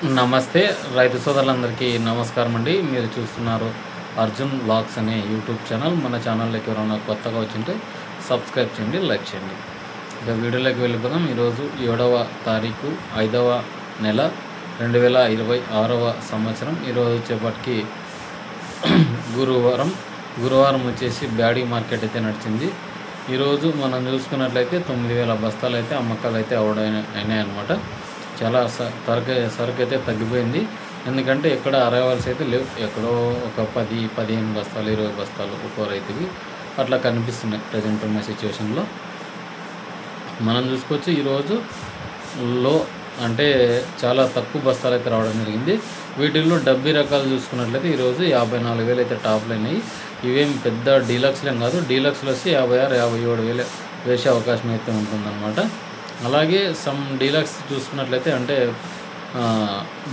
నమస్తే రైతు సోదరులందరికీ నమస్కారం అండి. మీరు చూస్తున్నారు అర్జున్ వ్లాగ్స్ అనే యూట్యూబ్ ఛానల్. మన ఛానల్లోకి ఎవరైనా కొత్తగా వచ్చింటే సబ్స్క్రైబ్ చేయండి, లైక్ చేయండి. ఇక వీడియోలోకి వెళ్ళిపోదాం. ఈరోజు 7వ తారీఖు 5వ నెల 2026వ సంవత్సరం. ఈరోజు వచ్చేపటికి గురువారం వచ్చేసి బ్యాడీ మార్కెట్ అయితే నడిచింది. ఈరోజు మనం చూసుకున్నట్లయితే 9,000 బస్తాలు అయితే అమ్మకాలు అయితే అయినాయి అన్నమాట. చాలా సరుకు అయితే తగ్గిపోయింది. ఎందుకంటే ఎక్కడ అరైవల్స్ అయితే లేవు. ఎక్కడో ఒక 10-15 బస్తాలు 20 బస్తాలు ఒక్కో రైతుకి అట్లా కనిపిస్తున్నాయి ప్రజెంట్ ఉన్న సిచ్యువేషన్లో. మనం చూసుకోవచ్చు ఈరోజు లో అంటే చాలా తక్కువ బస్తాలు అయితే రావడం జరిగింది. వీటిల్లో డబ్బీ రకాలు చూసుకున్నట్లయితే ఈరోజు 54,000 అయితే టాప్లు అయినాయి. ఇవేం పెద్ద డీలక్స్లేం కాదు. డీలక్స్లో వచ్చి 56,000-57,000 వేసే అవకాశం అయితే ఉంటుందన్నమాట. అలాగే సమ్ డీలక్స్ చూసుకున్నట్లయితే అంటే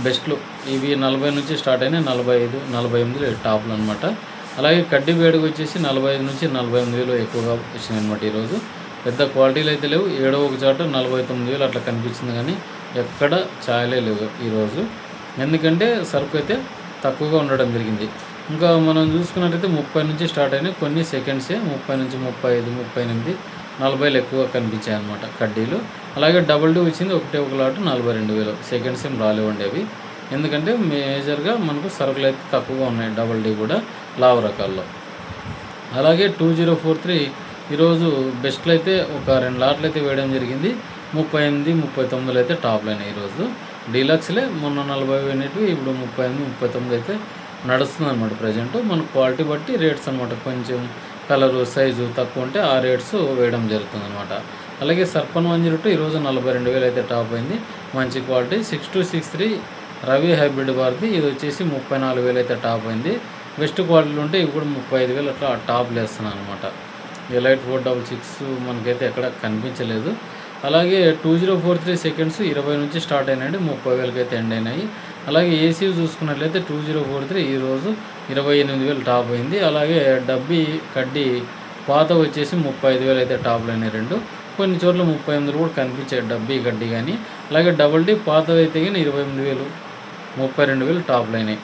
బెస్ట్లు ఇవి 40 నుంచి స్టార్ట్ అయినాయి. 45-48 టాప్లు అనమాట. అలాగే కడ్డీ వేడికి వచ్చేసి 45 నుంచి 48,000 ఎక్కువగా వచ్చినాయి అనమాట. ఈరోజు పెద్ద క్వాలిటీలు అయితే లేవు. ఏడో ఒక చాట 49,000 అట్లా కనిపించింది, కానీ ఎక్కడ ఛాయలే లేవు ఈరోజు. ఎందుకంటే సరుకు అయితే తక్కువగా ఉండడం జరిగింది. ఇంకా మనం చూసుకున్నట్టయితే 30 నుంచి స్టార్ట్ అయినాయి. కొన్ని సెకండ్సే 30 నుంచి 35, 38, 40 ఎక్కువగా కనిపించాయి అన్నమాట కడ్డీలు. అలాగే డబుల్ డూ వచ్చింది ఒక లాటు 42,000. సెకండ్స్ ఏం రాలేవండి అవి. ఎందుకంటే మేజర్గా మనకు సరుకులు అయితే తక్కువగా ఉన్నాయి డబుల్ డీ కూడా లావు రకాల్లో. అలాగే 2043 ఈరోజు బెస్ట్లు అయితే ఒక 2 లాట్లు అయితే వేయడం జరిగింది. 38, 39 అయితే టాప్లు అయినాయి ఈరోజు. డీలక్స్లే మొన్న 40 అయినట్టు ఇప్పుడు 38, 39 అయితే నడుస్తుంది అనమాట ప్రజెంట్. మన క్వాలిటీ బట్టి రేట్స్ అనమాట. కొంచెం కలరు సైజు తక్కువ ఉంటే ఆ రేట్స్ వేయడం జరుగుతుంది అనమాట. అలాగే సర్పన్ 102 ఈరోజు 42,000 అయితే టాప్ అయింది. మంచి క్వాలిటీ. 6263 రవి హైబ్రిడ్ వారిది ఇది వచ్చేసి 34,000 అయితే టాప్ అయింది. బెస్ట్ క్వాలిటీలు ఉంటే ఇవి కూడా 35,000 అట్లా టాప్లు వేస్తున్నాను అనమాట. ఎలైట్ 466 మనకైతే ఎక్కడ కనిపించలేదు. అలాగే 2043 సెకండ్స్ 20 నుంచి స్టార్ట్ అయినాయండి. 30,000 అయితే ఎండ్ అయినాయి. అలాగే ఏసీ చూసుకున్నట్లయితే 2043 ఈరోజు 28,000 టాప్ అయింది. అలాగే డబ్బీ కడ్డీ పాత వచ్చేసి 35,000 అయితే టాప్లు అయినాయి రెండు. కొన్ని చోట్ల 38,000 కూడా కనిపించాయి డబ్బీ కడ్డీ కానీ. అలాగే డబుల్ డీ పాతది అయితే కానీ 28,000, 32,000 టాప్లు అయినాయి.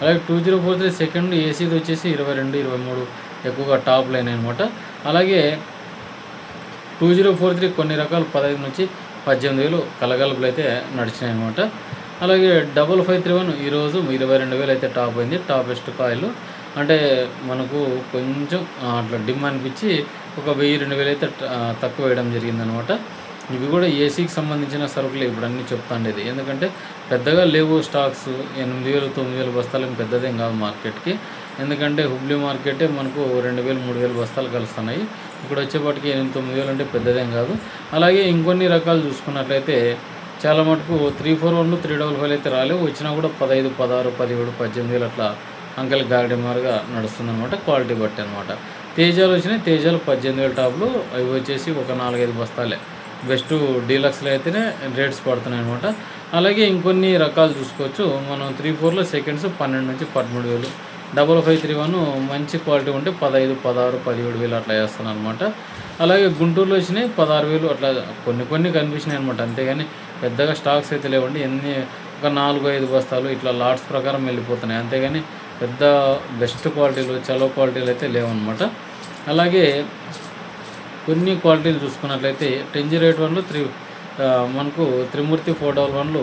అలాగే 2043 సెకండ్ ఏసీది వచ్చేసి 22, 23 ఎక్కువగా టాప్లు అయినాయి అనమాట. అలాగే 2043 కొన్ని రకాలు 15 నుంచి 18,000 కలగలుపులు అయితే నడిచినాయి అనమాట. అలాగే 5531 ఈరోజు 22,000 అయితే టాప్ అయింది. టాప్ బెస్ట్ కాయలు అంటే మనకు కొంచెం అట్లా డిమ్ అనిపించి ఒక 1,000-2,000 అయితే తక్కువ వేయడం జరిగిందనమాట. ఇవి కూడా ఏసీకి సంబంధించిన సరుకులు ఇప్పుడు అన్నీ చెప్తాండేది. ఎందుకంటే పెద్దగా లేవు స్టాక్స్. 8,000, 9,000 బస్తాలు పెద్దదేం కాదు మార్కెట్కి. ఎందుకంటే హుబ్లీ మార్కెటే మనకు 2,000, 3,000 బస్తాలు కలుస్తున్నాయి. ఇక్కడ వచ్చేపాటికి 8,000-9,000 అంటే పెద్దదేం కాదు. అలాగే ఇంకొన్ని రకాలు చూసుకున్నట్లయితే చాలా మటుకు 341, 355 అయితే రాలేవు. వచ్చినా కూడా 15, 16, 17, 18,000 అట్లా అంకెల్ గాడిమారుగా నడుస్తుంది అనమాట. క్వాలిటీ బట్టి అనమాట. తేజాలు వచ్చినాయి. తేజాలు 18,000 టాప్లు. అవి వచ్చేసి ఒక 4-5 బస్తాలే. బెస్ట్ డీలక్స్లో అయితేనే రేట్స్ పడుతున్నాయి అనమాట. అలాగే ఇంకొన్ని రకాలు చూసుకోవచ్చు. మనం 34లో సెకండ్స్ 12 నుంచి 13,000. 5531 మంచి క్వాలిటీ ఉంటే 15, 16, 17,000 అట్లా వేస్తాను అనమాట. అలాగే గుంటూరులో వచ్చినాయి 16,000 అట్లా కొన్ని కనిపించినాయి అనమాట. అంతేగాని పెద్దగా స్టాక్స్ అయితే లేవండి. ఒక 4-5 బస్తాలు ఇట్లా లాట్స్ ప్రకారం వెళ్ళిపోతున్నాయి. అంతేగాని పెద్ద బెస్ట్ క్వాలిటీలు చలో క్వాలిటీలు అయితే లేవన్నమాట. అలాగే కొన్ని క్వాలిటీలు చూసుకున్నట్లయితే 1008 మనకు త్రిమూర్తి 411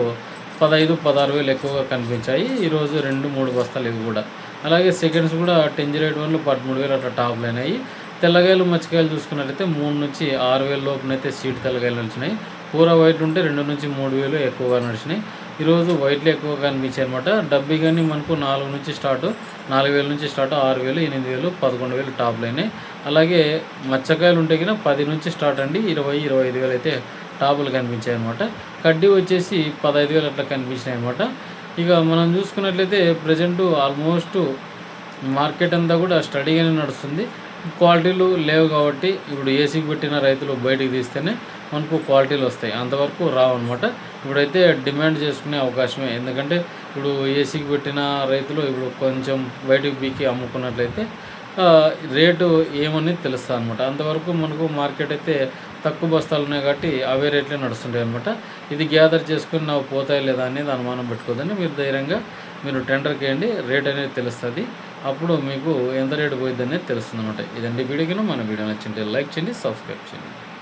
15, 16,000 ఎక్కువగా కనిపించాయి. ఈరోజు 2-3 బస్తాలు ఇవి కూడా. అలాగే సెకండ్స్ కూడా 1008 13,000 అట్లా టాప్లు అయినాయి. తెల్లగాయలు మచ్చికాయలు చూసుకున్నట్లయితే 3 నుంచి 6,000 లోపునైతే సీడ్ తెల్లగాయలు నడిచినాయి. పూర వైట్ ఉంటే 2 నుంచి 3,000 ఎక్కువగా నడిచినాయి. ఈరోజు వైట్లు ఎక్కువగా కనిపించాయి అనమాట. డబ్బీ కానీ మనకు 4 నుంచి స్టార్ట్, 4,000 నుంచి స్టార్ట్ 6,000, 8,000, 11,000 టాప్లు అయినాయి. అలాగే మచ్చకాయలు ఉంటే కన్నా 10 నుంచి స్టార్ట్ అండి. 20, 25,000 అయితే టాపులు కనిపించాయి అనమాట. కడ్డీ వచ్చేసి 15,000 అట్లా కనిపించినాయి అనమాట. ఇక మనం చూసుకున్నట్లయితే ప్రజెంట్ ఆల్మోస్ట్ మార్కెట్ అంతా కూడా స్టడీగానే నడుస్తుంది. క్వాలిటీలు లేవు కాబట్టి ఇప్పుడు ఏసీకి పెట్టిన రైతులు బయటికి తీస్తేనే మనకు క్వాలిటీలు వస్తాయి. అంతవరకు రావు అనమాట. ఇప్పుడైతే డిమాండ్ చేసుకునే అవకాశమే. ఎందుకంటే ఇప్పుడు ఏసీకి పెట్టిన రైతులు ఇప్పుడు కొంచెం బయటికి బీకి అమ్ముకున్నట్లయితే రేటు ఏమనేది తెలుస్తుంది అనమాట. అంతవరకు మనకు మార్కెట్ అయితే తక్కువ బస్తాలు ఉన్నాయి కాబట్టి అవే రేట్లే నడుస్తుంటాయి అనమాట. ఇది గ్యాదర్ చేసుకుని నాకు పోతాయి లేదా అనేది అనుమానం పెట్టుకోదండి. మీరు ధైర్యంగా మీరు టెండర్కి వేయండి, రేట్ అనేది తెలుస్తుంది. అప్పుడు మీకు ఎంత రేటు పోయిద్ది అనేది తెలుస్తుంది అనమాట. ఇదండి వీడియోకి. మన వీడియో నచ్చింటే లైక్ చేయండి, సబ్స్క్రైబ్ చేయండి.